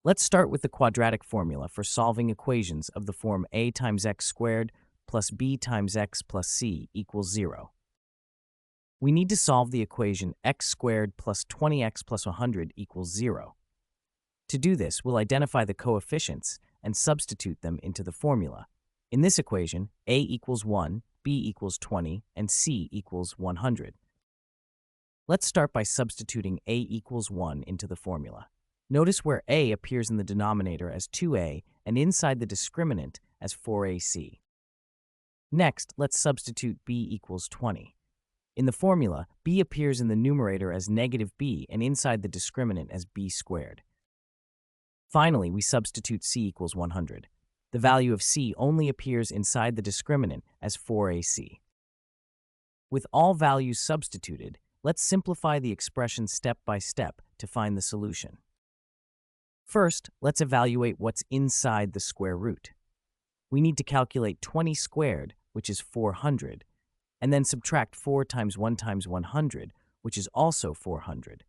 Let's start with the quadratic formula for solving equations of the form a times x squared plus b times x plus c equals 0. We need to solve the equation x squared plus 20x plus 100 equals 0. To do this, we'll identify the coefficients and substitute them into the formula. In this equation, a equals 1, b equals 20, and c equals 100. Let's start by substituting a equals 1 into the formula. Notice where a appears in the denominator as 2a and inside the discriminant as 4ac. Next, let's substitute b equals 20. In the formula, b appears in the numerator as negative b and inside the discriminant as b squared. Finally, we substitute c equals 100. The value of c only appears inside the discriminant as 4ac. With all values substituted, let's simplify the expression step by step to find the solution. First, let's evaluate what's inside the square root. We need to calculate 20 squared, which is 400, and then subtract 4 times 1 times 100, which is also 400.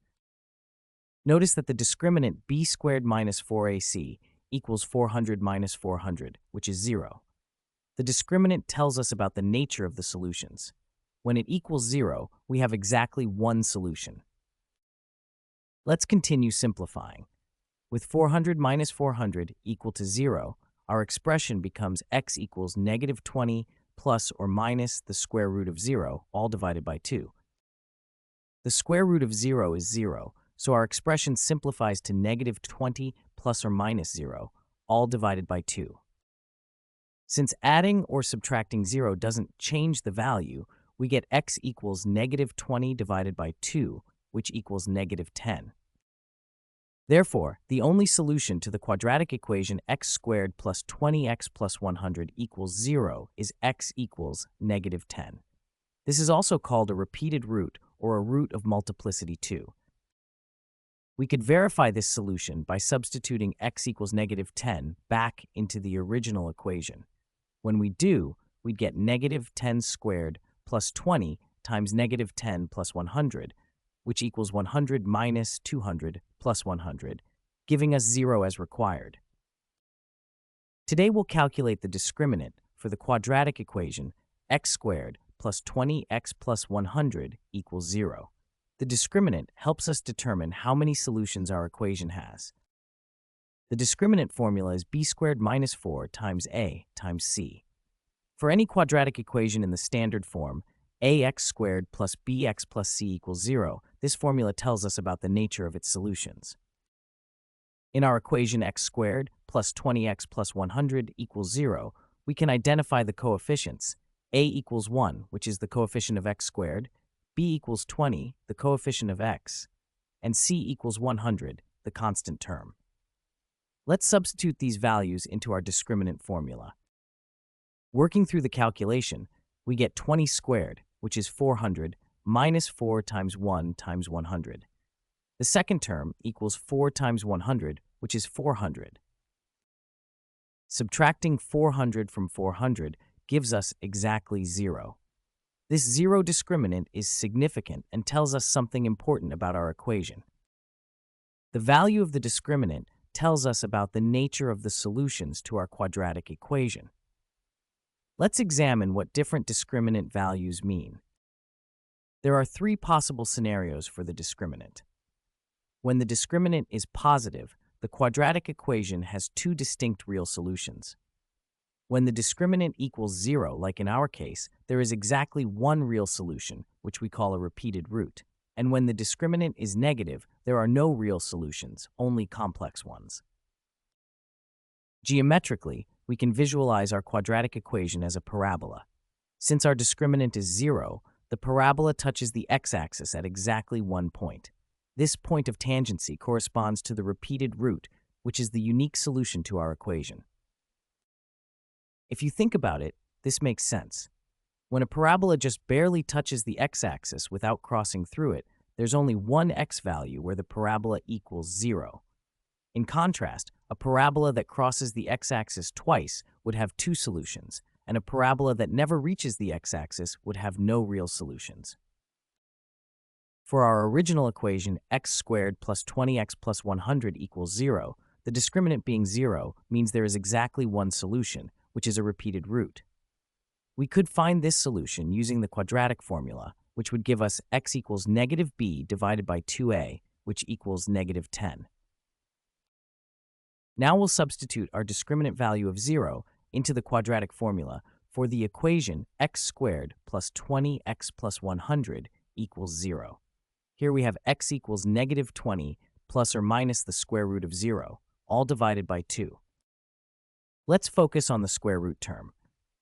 Notice that the discriminant b squared minus 4ac equals 400 minus 400, which is 0. The discriminant tells us about the nature of the solutions. When it equals 0, we have exactly one solution. Let's continue simplifying. With 400 minus 400 equal to 0, our expression becomes x equals negative 20 plus or minus the square root of 0, all divided by 2. The square root of 0 is 0, so our expression simplifies to negative 20 plus or minus 0, all divided by 2. Since adding or subtracting 0 doesn't change the value, we get x equals negative 20 divided by 2, which equals negative 10. Therefore, the only solution to the quadratic equation x squared plus 20x plus 100 equals 0 is x equals negative 10. This is also called a repeated root or a root of multiplicity 2. We could verify this solution by substituting x equals negative 10 back into the original equation. When we do, we'd get negative 10 squared plus 20 times negative 10 plus 100, which equals 100 minus 200 plus 100, giving us 0 as required. Today we'll calculate the discriminant for the quadratic equation x squared plus 20x plus 100 equals 0. The discriminant helps us determine how many solutions our equation has. The discriminant formula is b squared minus 4 times a times c. For any quadratic equation in the standard form, ax squared plus bx plus c equals 0, this formula tells us about the nature of its solutions. In our equation x squared plus 20x plus 100 equals 0, we can identify the coefficients. A equals 1, which is the coefficient of x squared, b equals 20, the coefficient of x, and c equals 100, the constant term. Let's substitute these values into our discriminant formula. Working through the calculation, we get 20 squared, which is 400, minus 4 times 1 times 100. The second term equals 4 times 100, which is 400. Subtracting 400 from 400 gives us exactly 0. This 0 discriminant is significant and tells us something important about our equation. The value of the discriminant tells us about the nature of the solutions to our quadratic equation. Let's examine what different discriminant values mean. There are 3 possible scenarios for the discriminant. When the discriminant is positive, the quadratic equation has 2 distinct real solutions. When the discriminant equals 0, like in our case, there is exactly one real solution, which we call a repeated root. And when the discriminant is negative, there are no real solutions, only complex ones. Geometrically, we can visualize our quadratic equation as a parabola. Since our discriminant is 0, the parabola touches the x-axis at exactly one point. This point of tangency corresponds to the repeated root, which is the unique solution to our equation. If you think about it, this makes sense. When a parabola just barely touches the x-axis without crossing through it, there's only one x value where the parabola equals 0. In contrast, a parabola that crosses the x-axis twice would have 2 solutions, and a parabola that never reaches the x-axis would have no real solutions. For our original equation, x squared plus 20x plus 100 equals 0, The discriminant being 0 means there is exactly one solution, which is a repeated root. We could find this solution using the quadratic formula, which would give us x equals negative b divided by 2a, which equals negative 10. Now we'll substitute our discriminant value of 0 into the quadratic formula for the equation x squared plus 20x plus 100 equals 0. Here we have x equals negative 20 plus or minus the square root of 0, all divided by 2. Let's focus on the square root term.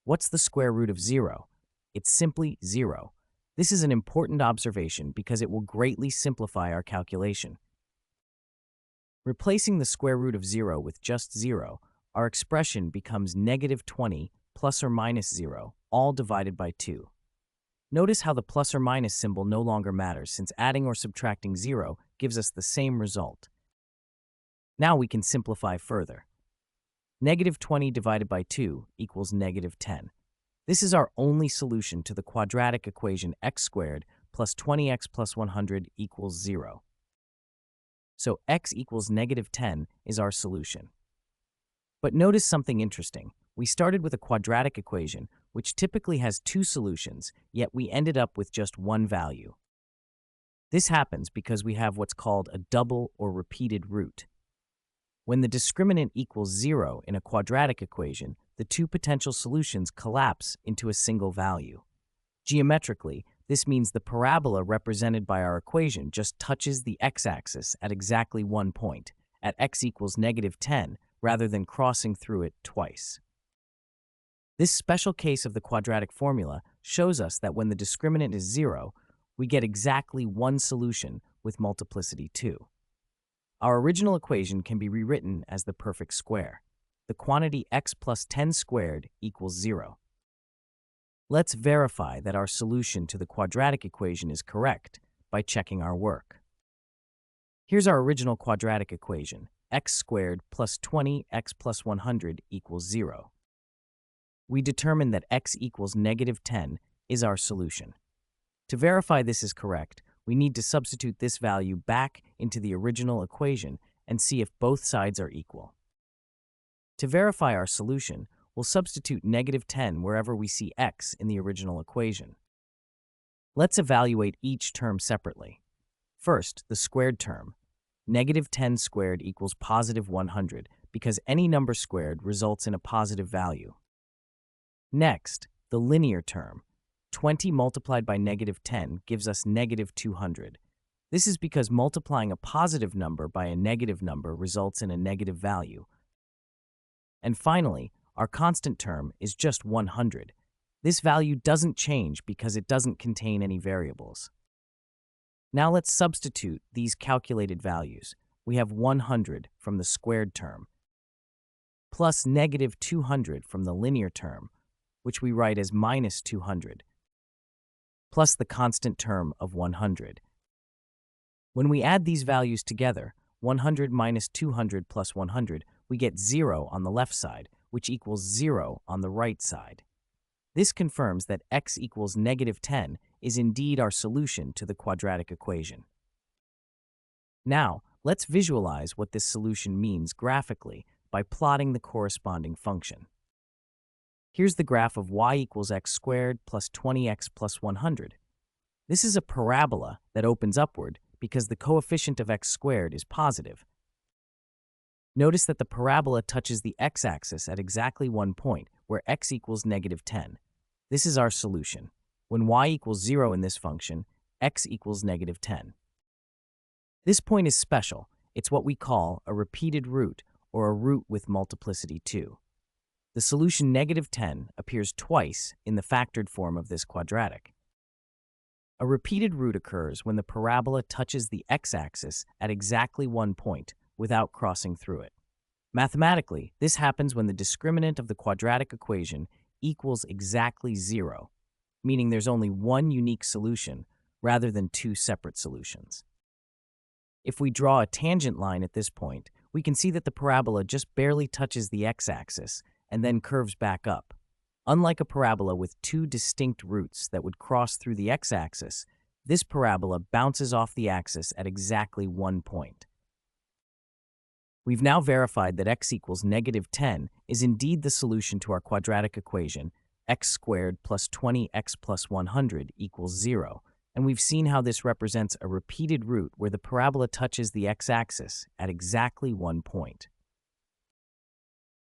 What's the square root of 0? It's simply 0. This is an important observation because it will greatly simplify our calculation. Replacing the square root of 0 with just 0, our expression becomes negative 20 plus or minus 0, all divided by 2. Notice how the plus or minus symbol no longer matters since adding or subtracting 0 gives us the same result. Now we can simplify further. Negative 20 divided by 2 equals negative 10. This is our only solution to the quadratic equation x squared plus 20x plus 100 equals 0. So x equals negative 10 is our solution. But notice something interesting. We started with a quadratic equation, which typically has two solutions, yet we ended up with just one value. This happens because we have what's called a double or repeated root. When the discriminant equals 0 in a quadratic equation, the two potential solutions collapse into a single value. Geometrically, this means the parabola represented by our equation just touches the x-axis at exactly one point, at x equals negative 10, rather than crossing through it twice. This special case of the quadratic formula shows us that when the discriminant is 0, we get exactly one solution with multiplicity 2. Our original equation can be rewritten as the perfect square. The quantity x plus 10 squared equals 0. Let's verify that our solution to the quadratic equation is correct by checking our work. Here's our original quadratic equation, x squared plus 20x plus 100 equals 0. We determined that x equals negative 10 is our solution. To verify this is correct, we need to substitute this value back into the original equation and see if both sides are equal. To verify our solution, we'll substitute negative 10 wherever we see x in the original equation. Let's evaluate each term separately. First, the squared term. Negative 10 squared equals positive 100 because any number squared results in a positive value. Next, the linear term. 20 multiplied by negative 10 gives us negative 200. This is because multiplying a positive number by a negative number results in a negative value. And finally, our constant term is just 100. This value doesn't change because it doesn't contain any variables. Now let's substitute these calculated values. We have 100 from the squared term, plus negative 200 from the linear term, which we write as minus 200, plus the constant term of 100. When we add these values together, 100 minus 200 plus 100, we get 0 on the left side, which equals 0 on the right side. This confirms that x equals negative 10 is indeed our solution to the quadratic equation. Now, let's visualize what this solution means graphically by plotting the corresponding function. Here's the graph of y equals x squared plus 20x plus 100. This is a parabola that opens upward because the coefficient of x squared is positive. Notice that the parabola touches the x-axis at exactly one point, where x equals negative 10. This is our solution. When y equals 0 in this function, x equals negative 10. This point is special. It's what we call a repeated root, or a root with multiplicity 2. The solution negative 10 appears twice in the factored form of this quadratic. A repeated root occurs when the parabola touches the x-axis at exactly one point without crossing through it. Mathematically, this happens when the discriminant of the quadratic equation equals exactly 0, meaning there's only one unique solution rather than two separate solutions. If we draw a tangent line at this point, we can see that the parabola just barely touches the x-axis and then curves back up. Unlike a parabola with two distinct roots that would cross through the x-axis, this parabola bounces off the axis at exactly one point. We've now verified that x equals -10 is indeed the solution to our quadratic equation x squared plus 20x plus 100 equals 0, and we've seen how this represents a repeated root where the parabola touches the x-axis at exactly one point.